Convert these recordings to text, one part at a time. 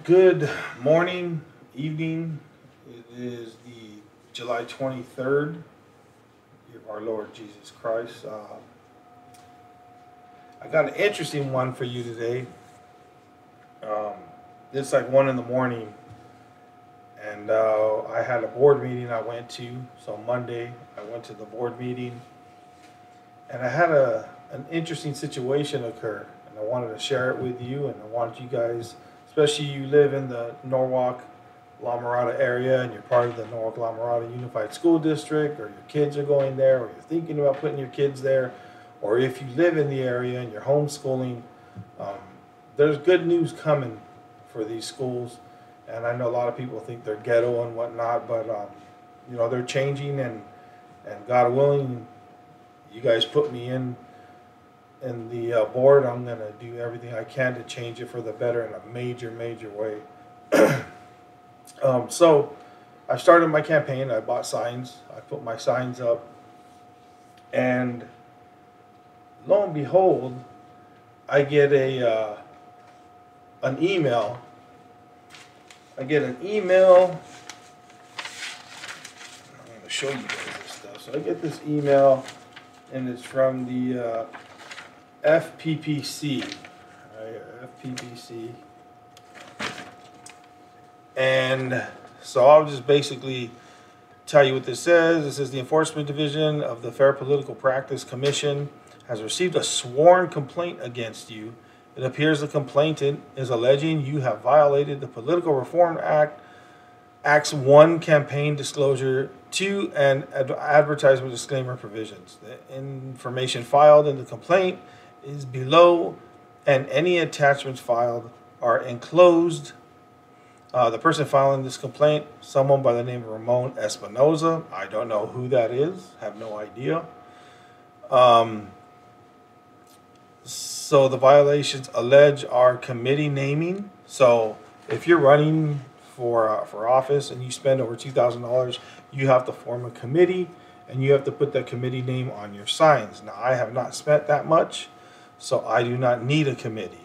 Good morning, evening. It is the July 23rd, year of our Lord Jesus Christ. I got an interesting one for you today. Um, it's like 1 in the morning, and I had a board meeting I went to. So Monday, I went to the board meeting, and I had an interesting situation occur, and I wanted to share it with you, and I wanted you guys, especially you live in the Norwalk, La Mirada area, and you're part of the Norwalk La Mirada Unified School District, or your kids are going there, or you're thinking about putting your kids there, or if you live in the area and you're homeschooling, um, there's good news coming for these schools. And I know a lot of people think they're ghetto and whatnot, but they're changing, and God willing, you guys put me in the board. I'm going to do everything I can to change it for the better in a major way. So I started my campaign. I bought signs. I put my signs up. And lo and behold, I get an email. I'm going to show you guys this stuff. So I get this email, and it's from the FPPC. FPPC. And so I'll just basically tell you what this says. It says the Enforcement Division of the Fair Political Practice Commission has received a sworn complaint against you. It appears the complainant is alleging you have violated the Political Reform Act's 1 campaign disclosure, 2 and advertisement disclaimer provisions. The information filed in the complaint is below, and any attachments filed are enclosed. The person filing this complaint, someone by the name of Ramon Espinoza. I don't know who that is. Have no idea. So the violations alleged are committee naming. So if you're running for office and you spend over $2,000, you have to form a committee, and you have to put that committee name on your signs. Now, I have not spent that much, so I do not need a committee.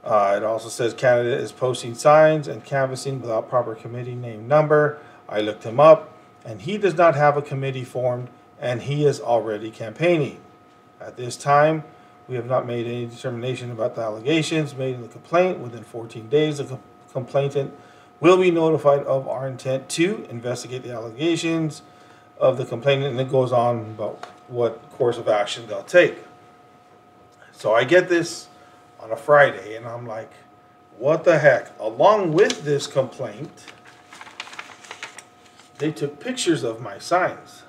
It also says candidate is posting signs and canvassing without proper committee name number. I looked him up, and he does not have a committee formed, and he is already campaigning. At this time, we have not made any determination about the allegations made in the complaint. Within 14 days, the complainant will be notified of our intent to investigate the allegations of the complainant, and it goes on about what course of action they'll take. So I get this on a Friday, and I'm like, what the heck? Along with this complaint, they took pictures of my signs.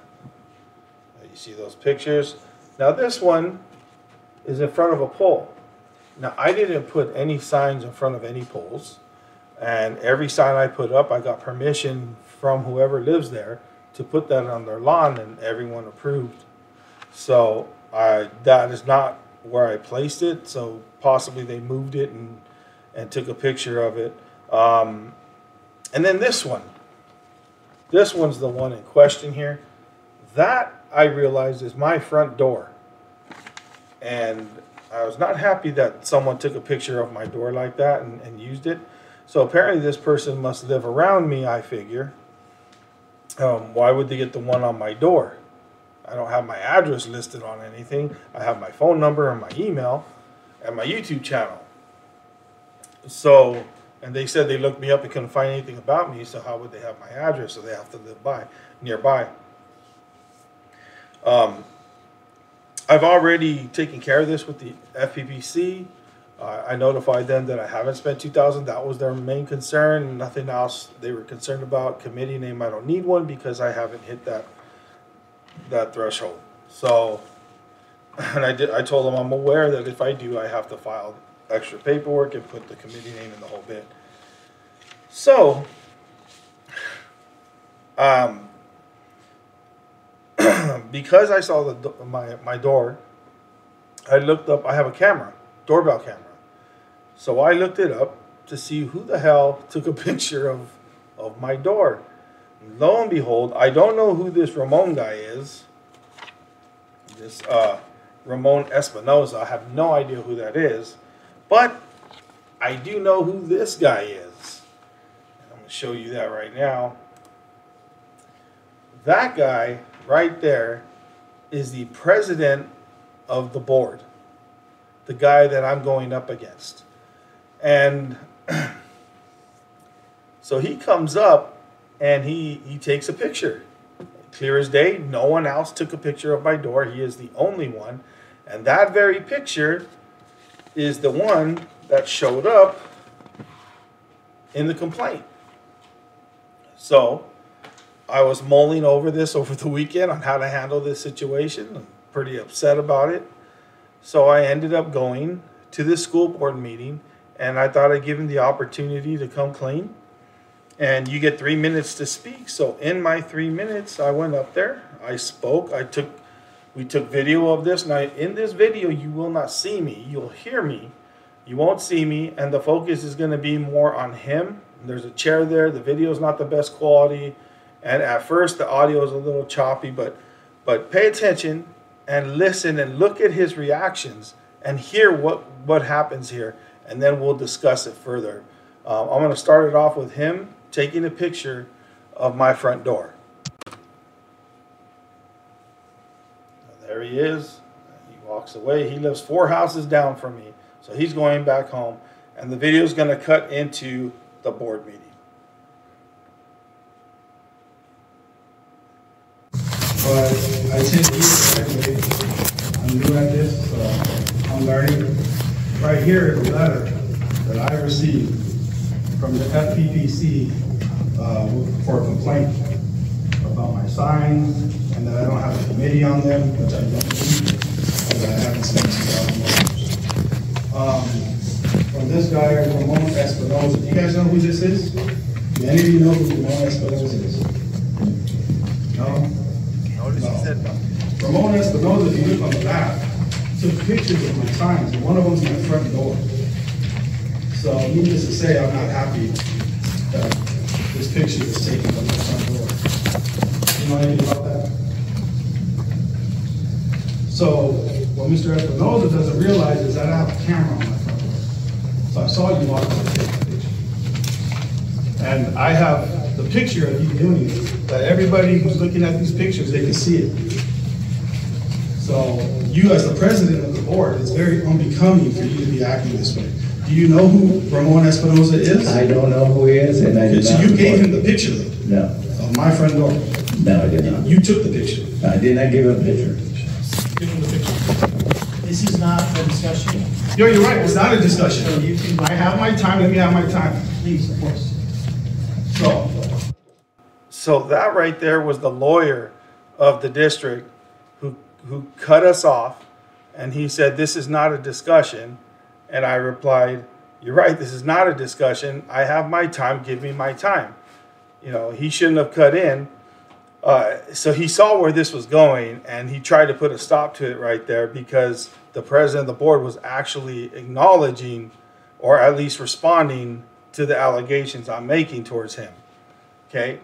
You see those pictures? Now this one is in front of a pole. Now I didn't put any signs in front of any poles, and every sign I put up, I got permission from whoever lives there to put that on their lawn, and everyone approved. So that is not where I placed it, so possibly they moved it and took a picture of it. And then this one's the one in question here. That, I realized, is my front door. And I was not happy that someone took a picture of my door like that and used it. So apparently this person must live around me, I figure. Why would they get the one on my door? I don't have my address listed on anything. I have my phone number and my email and my YouTube channel. So, and they said they looked me up and couldn't find anything about me, so how would they have my address? So they have to live nearby. I've already taken care of this with the FPPC. I notified them that I haven't spent $2,000. That was their main concern. Nothing else they were concerned about. Committee name, I don't need one because I haven't hit that threshold. So, and I told them I'm aware that if I do, I have to file extra paperwork and put the committee name in the whole bit. So, because I saw my door, I looked up. I have a camera, doorbell camera. So I looked it up to see who the hell took a picture of my door. Lo and behold, I don't know who this Ramon guy is. This Ramon Espinoza. I have no idea who that is. But I do know who this guy is. I'm going to show you that right now. That guy right there is the president of the board, the guy that I'm going up against. And so he comes up and he takes a picture. Clear as day, no one else took a picture of my door. He is the only one. And that very picture is the one that showed up in the complaint. So I was mulling over this over the weekend on how to handle this situation. I'm pretty upset about it. So I ended up going to this school board meeting, and I thought I'd give him the opportunity to come clean. And you get 3 minutes to speak. So in my 3 minutes, I went up there, I spoke, we took video of this. Now in this video, you will not see me, you'll hear me. You won't see me, and the focus is going to be more on him. There's a chair there. The video is not the best quality, and at first the audio is a little choppy, but pay attention and listen and look at his reactions and hear what happens here, and then we'll discuss it further. I'm going to start it off with him taking a picture of my front door. There he is. He walks away. He lives 4 houses down from me. So he's going back home, and the video is going to cut into the board meeting. But I take you the right way. I'm new at this, so I'm learning. Right here is a letter that I received from the FPPC for a complaint about my signs and that I don't have a committee on them, which I don't need, because I haven't spent $2,000. From this guy, Ramon Espinoza. Do you guys know who this is? Do any of you know who Ramon Espinoza is? No? Notice he said no. Ramon Espinoza, if you look on the back, took pictures of my signs, and one of them's my front door. So needless to say, I'm not happy that this picture is taken from my front door. You know anything about that? So what Mr. Espinoza doesn't realize is that I have a camera on my front door. So I saw you walk up and take the picture. And I have the picture of you doing it, that everybody who's looking at these pictures, they can see it. So you as the president of the board, it's very unbecoming for you to be acting this way. Do you know who Ramon Espinoza is? I don't know who he is, and I did So not. you gave him the picture No. of my front door. No, I did not. You took the picture. I did not give him a picture. Give him the picture. This is not a discussion. You're right, it's not a discussion. So you can, I have my time, let me have my time. please, of course. So that right there was the lawyer of the district who cut us off, and he said, this is not a discussion. And I replied, you're right, this is not a discussion. I have my time, give me my time. You know, he shouldn't have cut in. So he saw where this was going, and he tried to put a stop to it right there, because the president of the board was actually acknowledging, or at least responding to the allegations I'm making towards him. Okay?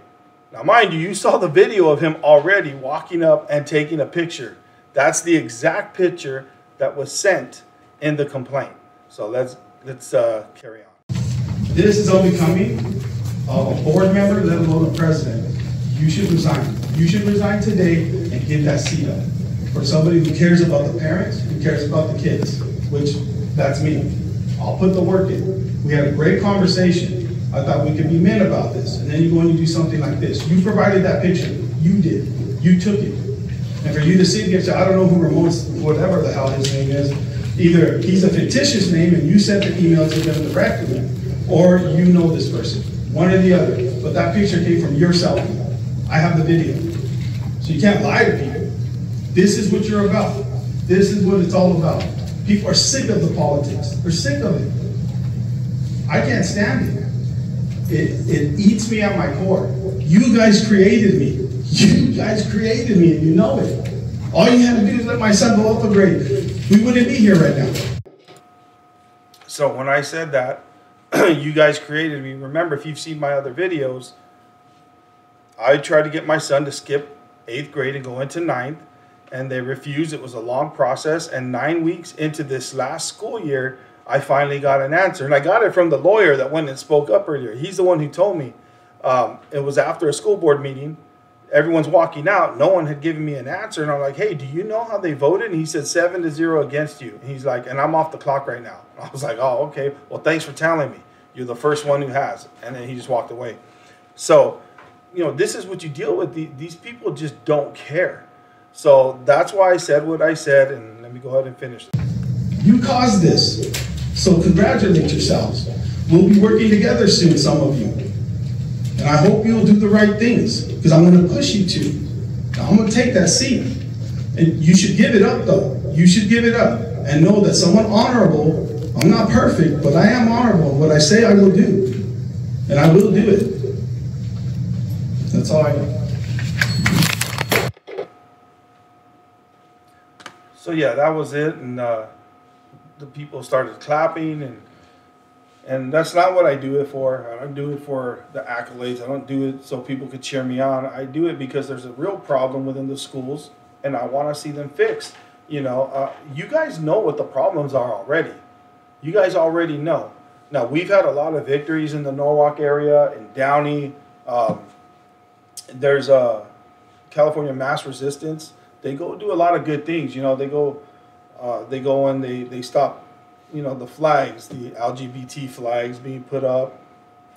Now, mind you, you saw the video of him already walking up and taking a picture. That's the exact picture that was sent in the complaint. So let's carry on. This is unbecoming of a board member, let alone a president. You should resign. You should resign today and give that seat up for somebody who cares about the parents, who cares about the kids, which that's me. I'll put the work in. We had a great conversation. I thought we could be men about this, and then you go and you do something like this. You provided that picture. You did. You took it. And for you to sit here and say, I don't know who Ramon, whatever the hell his name is, either he's a fictitious name and you sent the email to them directly, or you know this person. One or the other. But that picture came from yourself. I have the video. So you can't lie to people. This is what you're about. This is what it's all about. People are sick of the politics. They're sick of it. I can't stand it. It eats me at my core. You guys created me. You guys created me, and you know it. All you had to do is let my son go up a grade. We wouldn't be here right now. So when I said that, you guys created me, remember, if you've seen my other videos, I tried to get my son to skip 8th grade and go into 9th, and they refused. It was a long process, and 9 weeks into this last school year, I finally got an answer. And I got it from the lawyer that went and spoke up earlier. He's the one who told me. It was after a school board meeting. Everyone's walking out. No one had given me an answer. And I'm like, hey, do you know how they voted? And he said 7-0 against you. And he's like, and I'm off the clock right now. I was like, oh, okay. Well, thanks for telling me. You're the first one who has. And then he just walked away. So, you know, this is what you deal with. These people just don't care. So that's why I said what I said. And let me go ahead and finish this. You caused this. So congratulate yourselves. We'll be working together soon, some of you. And I hope you'll do the right things, because I'm going to push you to. Now, I'm going to take that seat. And you should give it up, though. You should give it up. And know that someone honorable, I'm not perfect, but I am honorable. What I say I will do. And I will do it. That's all I know. So yeah, that was it. And the people started clapping, and that's not what I do it for. I don't do it for the accolades. I don't do it so people could cheer me on. I do it because there's a real problem within the schools, and I want to see them fixed. You know, you guys know what the problems are already. You guys already know. Now, we've had a lot of victories in the Norwalk area, in Downey. There's a California Mass Resistance. They go do a lot of good things. You know, they go and they stop, you know, the flags, the LGBT flags being put up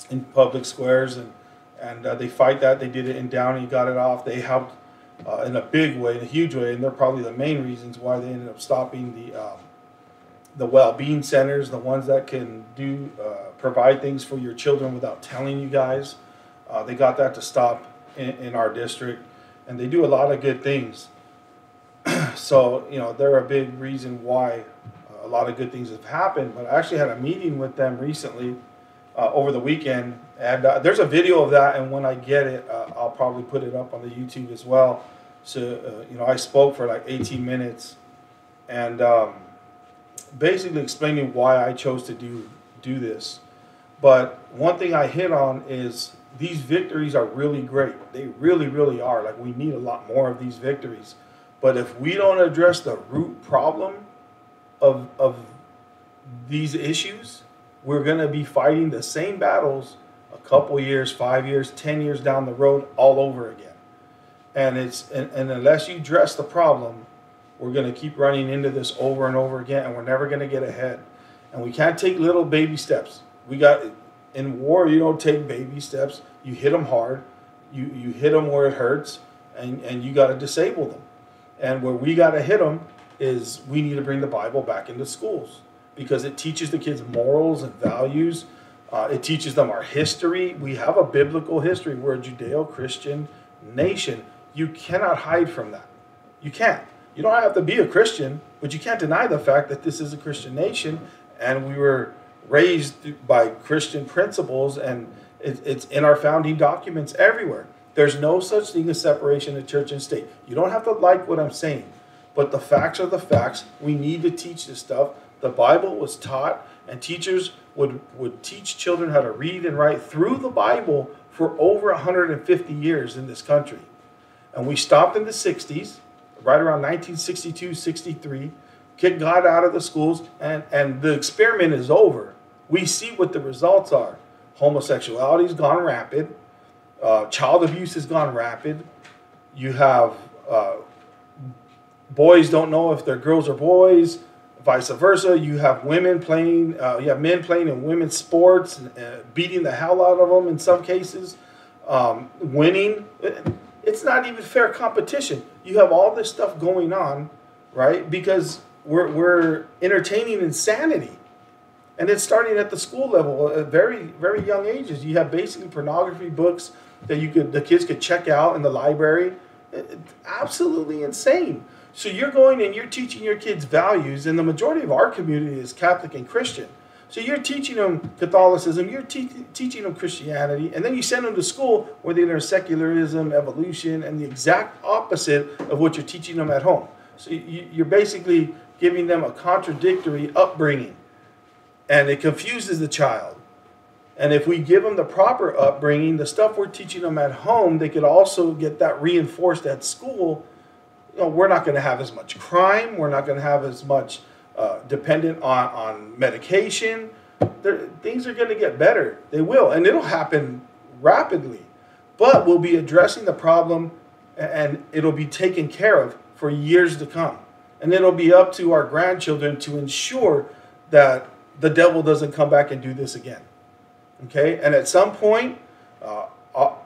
in public squares, and they fight that. They did it in Downey, got it off. They helped in a big way, in a huge way, and they're probably the main reasons why they ended up stopping the well-being centers, the ones that can do provide things for your children without telling you guys. They got that to stop in our district, and they do a lot of good things. So, you know, they're a big reason why a lot of good things have happened. But I actually had a meeting with them recently over the weekend, and there's a video of that, and when I get it, I'll probably put it up on the YouTube as well. So, you know, I spoke for like 18 minutes, and basically explaining why I chose to do this. But one thing I hit on is these victories are really great. They really, really are. Like, we need a lot more of these victories. But if we don't address the root problem of these issues, we're going to be fighting the same battles a couple years, 5 years, 10 years down the road all over again. And and unless you address the problem, we're going to keep running into this over and over again, and we're never going to get ahead. And we can't take little baby steps. In war, you don't take baby steps. You hit them hard. You hit them where it hurts, and you got to disable them. And where we got to hit them is we need to bring the Bible back into schools, because it teaches the kids morals and values. It teaches them our history. We have a biblical history. We're a Judeo-Christian nation. You cannot hide from that. You can't. You don't have to be a Christian, but you can't deny the fact that this is a Christian nation, and we were raised by Christian principles, and it's in our founding documents everywhere. There's no such thing as separation of church and state. You don't have to like what I'm saying, but the facts are the facts. We need to teach this stuff. The Bible was taught, and teachers would teach children how to read and write through the Bible for over 150 years in this country. And we stopped in the 60s, right around 1962, 63, kicked God out of the schools, and the experiment is over. We see what the results are. Homosexuality has gone rapid. Child abuse has gone rapid. You have boys don't know if they're girls or boys, vice versa. You have women playing, you have men playing in women's sports, beating the hell out of them in some cases, winning. It's not even fair competition. You have all this stuff going on, right? Because we're entertaining insanity. And it's starting at the school level at very, very young ages. You have basically pornography books that the kids could check out in the library. It's absolutely insane. So you're going and you're teaching your kids values, and the majority of our community is Catholic and Christian. So you're teaching them Catholicism, you're teaching them Christianity, and then you send them to school where they learn secularism, evolution, and the exact opposite of what you're teaching them at home. So you're basically giving them a contradictory upbringing, and it confuses the child. And if we give them the proper upbringing, the stuff we're teaching them at home, they could also get that reinforced at school. You know, we're not going to have as much crime. We're not going to have as much dependent on medication. Things are going to get better. They will, and it'll happen rapidly. But we'll be addressing the problem, and it'll be taken care of for years to come. And it'll be up to our grandchildren to ensure that the devil doesn't come back and do this again. Okay? And at some point,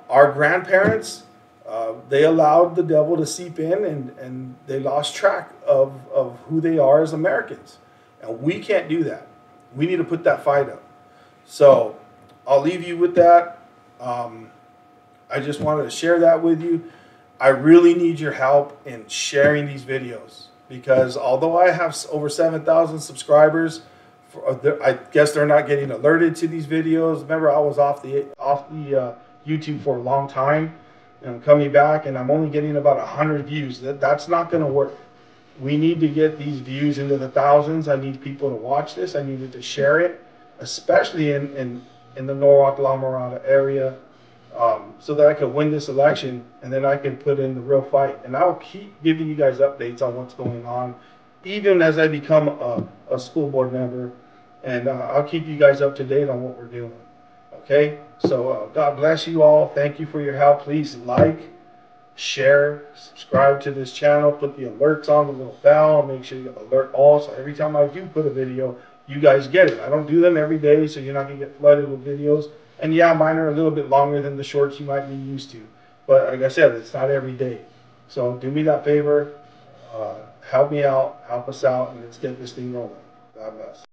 our grandparents, they allowed the devil to seep in, and they lost track of who they are as Americans. And we can't do that. We need to put that fight up. So I'll leave you with that. I just wanted to share that with you. I really need your help in sharing these videos, because although I have over 7,000 subscribers, I guess they're not getting alerted to these videos. Remember, I was off the YouTube for a long time, and I'm coming back, and I'm only getting about 100 views. That's not going to work. We need to get these views into the thousands. I need people to watch this. I needed to share it, especially in the Norwalk, La Mirada area, so that I could win this election, and then I can put in the real fight. And I'll keep giving you guys updates on what's going on, even as I become a school board member, and I'll keep you guys up to date on what we're doing. Okay? So God bless you all. Thank you for your help. Please like, share, subscribe to this channel, put the alerts on, the little bell, make sure you alert all, so every time I do put a video, you guys get it. I don't do them every day, so you're not going to get flooded with videos. And yeah, mine are a little bit longer than the shorts you might be used to. But like I said, it's not every day. So do me that favor, help me out, help us out, and let's get this thing rolling. God bless.